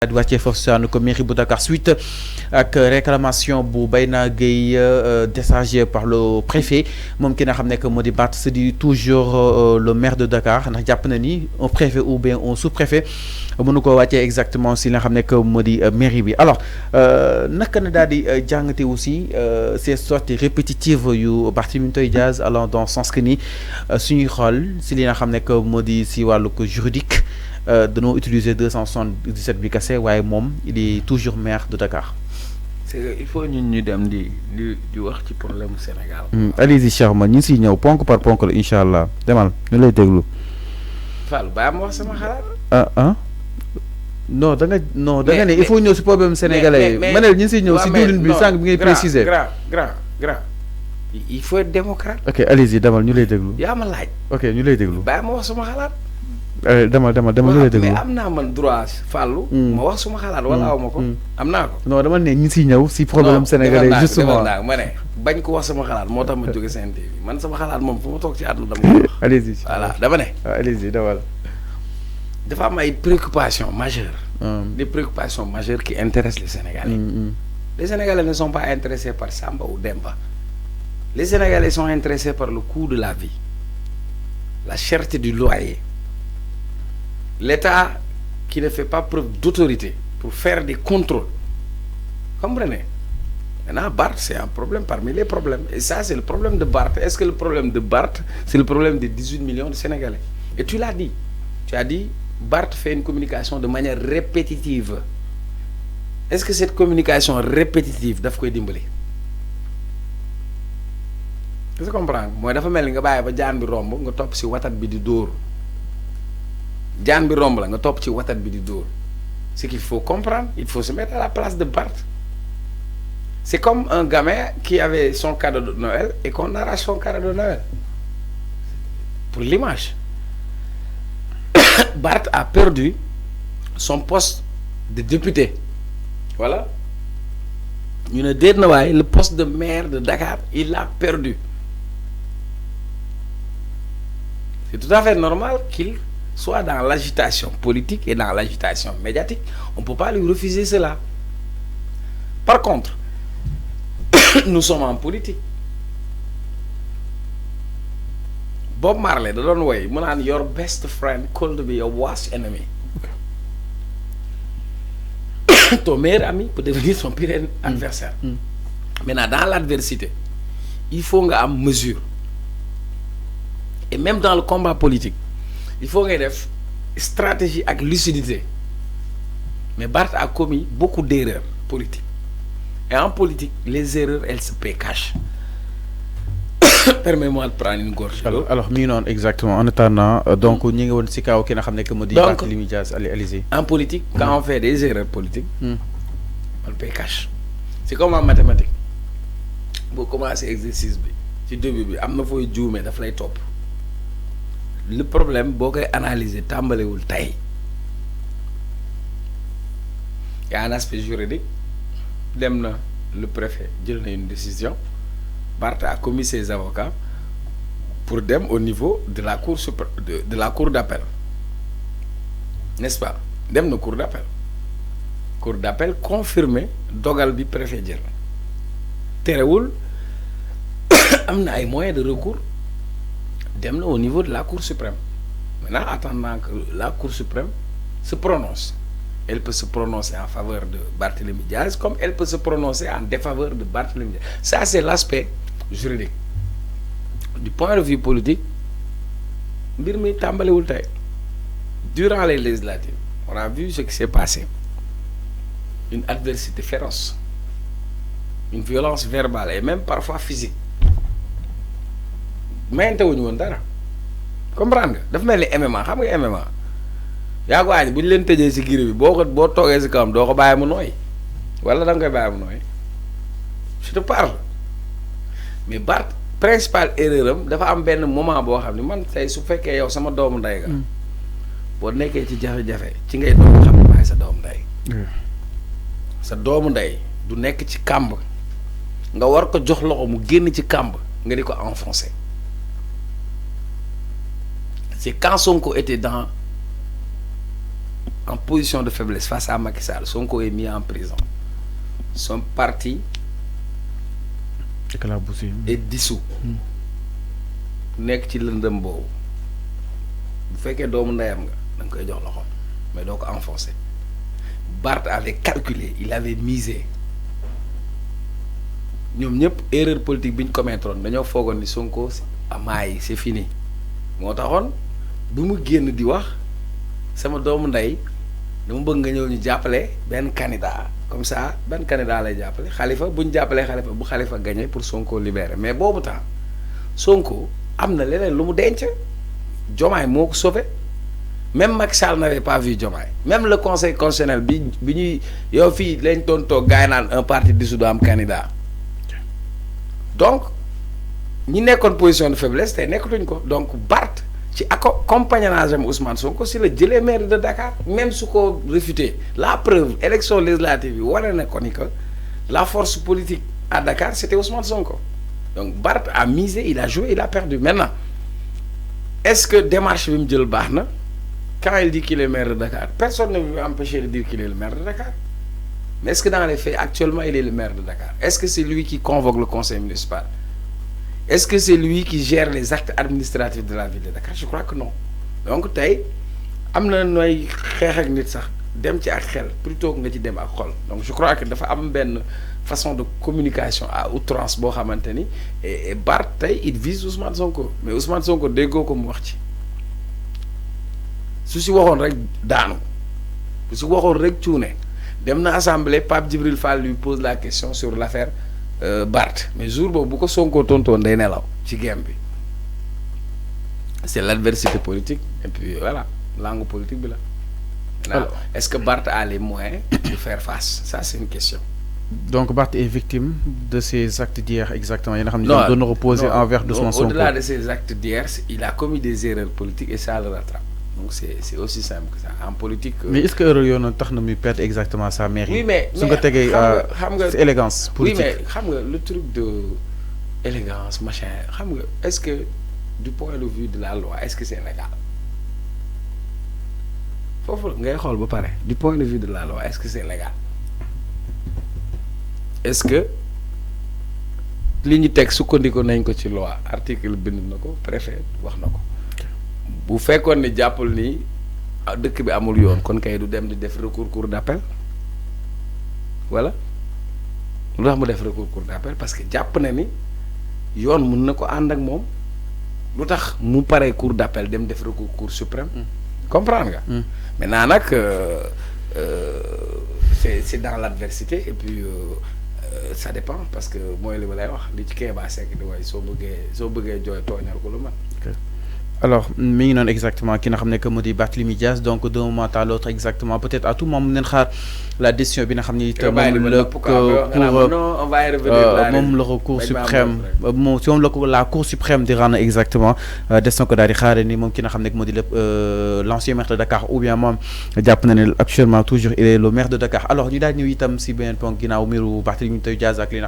di wàccee foofu saanu ko mairie bu Dakar suite ak réclamation bu Bayna Gueye déchargé par le préfet moom ki nga xam ne que moo di Barth se dit toujours le maire de Dakar ndax jàpp na ni un préfet ou bien un sous-préfet mënu ko wàccee exactement si nga xam ne que moo di mairie bi alors naka na daal di jàngate aussi ces sorties répétitives yu Barthélémy Dias allant dans sens que ni suñuy xool si li nga xam ne que moo di si wàllu ko juridique dañoo utiliser 277 bi kese waaye moom il est toujours maire de Dakar. c'est que il faut ñun ñu dem di wax ci problème Sénégal. allez-y Cheikh ma ñu ngi siy ñëw ponk par ponk la incha allah demal ñu lay déglu. Fall bàyyi ma wax sama xalaat. non da nga ne il faut ñëw si problème sénégalais yi. ma ne ñu ngi siy ñëw si diwlin bi sànq bi ngay préciser. grand il faut être démocrate. ok allez-y demal ñu lay déglu. yaa ma laaj. ok ñu lay déglu. bàyyi ma wax sama xalaat. demal ñu lay déglu. mais am naa man droit Fallou. ma wax suma xalaat wala aw ma ko. am naa ko. non dama ne ñu siy ñëw si problème sénégalais justement ma ne bañ ko wax sama xalaat moo tax ma jóge Sen TV man sama xalaat moom fu ma toog ci àdduna dama ko wax. allez-y voilà dama ne. allez-y dawal. dafa am ay préoccupations majeures. des préoccupations majeures qui intéressent les Sénégalais. Les Sénégalais ne sont pas intéressés par Samba ou Demba. Les Sénégalais sont intéressés par le coût de la vie, la cherté du loyer. L'État qui ne fait pas preuve d'autorité pour faire des contrôles. Comprenez? Maintenant, Barth, c'est un problème parmi les problèmes. Et ça, c'est le problème de Barth. Est-ce que le problème de Barth, c'est le problème des 18 millions de Sénégalais? Et tu l'as dit. Tu as dit, Barth fait une communication de manière répétitive. Est-ce que cette communication répétitive daf koy dimbali? Est-ce que tu comprends? Moi, dafa mel ni nga bàyyi ba jaan bi romb nga topp si watat bi di dóor. Jaan bi romb la nga topp ci watat bi di dóor. Ce qu'il faut comprendre, il faut se mettre à la place de Barth. C'est comme un gamin qui avait son cadeau de Noël et qu'on arrache son cadeau de Noël. Pour l'image. Barth a perdu son poste de député. Voilà. Ñu ne déet na waaye le poste de maire de Dakar il l'a perdu. C'est tout à fait normal qu'il soit dans l'agitation politique et dans l'agitation médiatique. On ne peut pas lui refuser cela. Par contre, nous sommes en politique. Bob Marley da doon woy mu naan your best friend could be your worst enemy. Ton meilleur ami peut devenir son pire adversaire. Maintenant, dans l'adversité, il faut nga am mesure. Et même dans le combat politique, il faut nga def stratégie ak lucidité. Mais Barth a commis beaucoup d'erreurs politiques. Et en politique, les erreurs, elles se paient cash. Permets-moi de prendre une gorgée d'eau. Alors mi ngi noonu exactement en attendant donc ñi ngi woon si kaw ki nga xam ne que moo di Barthélémy Dias allez-y. En politique, quand on fait des erreurs politiques, on le paye cash. C'est comme en mathématiques. Boo commencé exercice bi ci début bi am na fooy juumee daf lay topp. Le problème boo koy analyser tàmbalewul tey. Il y a un aspect juridique. Dem na le préfet jël na une décision. Barth a commis ses avocats pour dem au niveau de la cour de la cour d'appel. N'est-ce pas? Dem na cour d'appel. Cour d'appel confirmé dogal bi préfet jël. Terewul am na ay moyens de recours. Dem na au niveau de la cour suprême. Maintenant, attendant que la cour suprême se prononce. Elle peut se prononcer en faveur de Barthélémy Dias comme elle peut se prononcer en défaveur de Barthélémy Dias. Ça, c'est l'aspect juridique. Du point de vue politique, mbir mi tàmbalewul tey. Durant les législatives, on a vu ce qui s'est passé. Une adversité féroce. Une violence verbale et même parfois physique. Mayante wuñu woon dara. Comprendre nga dafa mel ni MMA xam nga MMA. yaa ko waaj bu ñu leen tëjee si giri bi boo toogee si kawam doo ko bàyyi mu nooy wala da nga koy bàyyi mu nooy je te parle mais Barth principal erreur am dafa am benn moment boo xam ne man tey su fekkee yow sama doomu ndey nga boo nekkee ci jafe-jafe ci ngay doon xam ne maay sa doomu ndey sa doomu ndey du nekk ci kàmb nga war ko jox loxo mu génn ci kàmb nga di ko enfoncer c'est quand Sonko était en position de faiblesse face à Macky Sall, Sonko est mis en prison. Son parti est dissous. Nek ci lëndëm boobu bu fekkee doomu ndeyam nga da nga koy jox loxo mais doo ko enfoncer. Barth avait calculé, il avait misé. Ñoom ñëpp erreur politique bi ñu commettroon dañoo foogoon ni Sonko amaay c'est fini moo taxoon bu mu génn di wax sama doomu ndey dama bëgg nga ñëw ñu jàppale benn candidat comme ça benn candidat lay jàppale Khalifa bu ñu jàppalee Khalifa bu Khalifa gagné pour Sonko libéré mais boobu temps Sonko am na leneen lu mu denc Diomaye moo ko sauvé même Macky Sall n'avait pas vu Diomaye même le conseil constitutionnel bi ñuy yow fii lañ doon toog gaay naan un parti dissous du am candidat donc ñi nekkoon position de faiblesse tey nekkatuñ ko donc Barth ci compagnonnage am Ousmane Sonko si la jëlee maire de Dakar même su ko réfuté la preuve élection législative yi wane na ko ni que la force politique à Dakar c'était Ousmane Sonko donc Barth a misé, il a joué, il a perdu. Maintenant, est-ce que démarche bi mu jël baax na quand il dit qu'il est maire de Dakar personne ne veut empêcher de dire qu'il est le maire de Dakar mais est-ce que dans les faits actuellement il est le maire de Dakar? Est-ce que c'est lui qui convoque le conseil municipal? Est-ce que c'est lui qui gère les actes administratifs de la ville de Dakar? Je crois que non. Donc tey am na nooy xeex ak nit sax dem ci ak xel plutôt que nga ci dem ak xol. Donc je crois que dafa am benn façon de communication à outrance boo xamante ni et Barth tey il vise Ousmane Sonko mais Ousmane Sonko déggoo ko mu wax ci su si waxoon rek daanu su si waxoon rek cuune dem na assemblée Pape Djibril Fall lui pose la question sur l'affaire Barth mais jour boobu bu ko Sonko tontoon day nelaw ci game bi c'est l'adversité politique et puis voilà langue politique bi la. Alors, est-ce que Barth a les moyens de faire face? Ça c'est une question. Donc Barth est victime de ces actes d'hier exactement. Il y a des gens reposer envers Ousmane Sonko. Au-delà de ces actes d'hier, il a commis des erreurs politiques et ça le rattrape. Donc c'est aussi simple que ça. En politique. Mais est-ce que Euro tax na muy perdre exactement sa mairie? Oui mais su nga tegee élégance politique. Oui mais xam nga le truc de élégance machin xam nga est-ce que du point de vue de la loi est-ce que c'est légal? Foofu ngay xool ba pare du point de vue de la loi est-ce que c'est légal? Est-ce que li ñu teg sukkandiku nañ ko ci loi article bind na ko préfet wax na ko bu fekkoon ni jàppul ni dëkk bi amul yoon kon kay du dem di def recours cour d'appel voilà lu tax mu def recours cour d'appel parce que jàpp na ni yoon mun na ko ànd ak moom lu tax mu paree cour d'appel dem def recours cour suprême comprendre nga maintenant nag c'est dans l'adversité et puis ça dépend parce que mooy li ma lay wax li ci Kéba Seck di way soo bëggee jooy tooñal ko lu man. Alors mi ngi noonu exactement ki nga xam ne que moo di Barthélémy Dias donc d'un moment à l'autre exactement peut-être à tout moment mu neen xaar la décision bi nga xam ni moom la recours suprême moom si moom la cour suprême di rendre exactement des na ko daal di xaare ni moom ki nga xam ne moo di lépp l'ancien maire de Dakar ou bien moom jàpp na ne actuellement toujours il est le maire de Dakar alors ñu daal ñëw itam si beneen ponk ginnaaw mbiru Barthélémy Dias ak li nga xam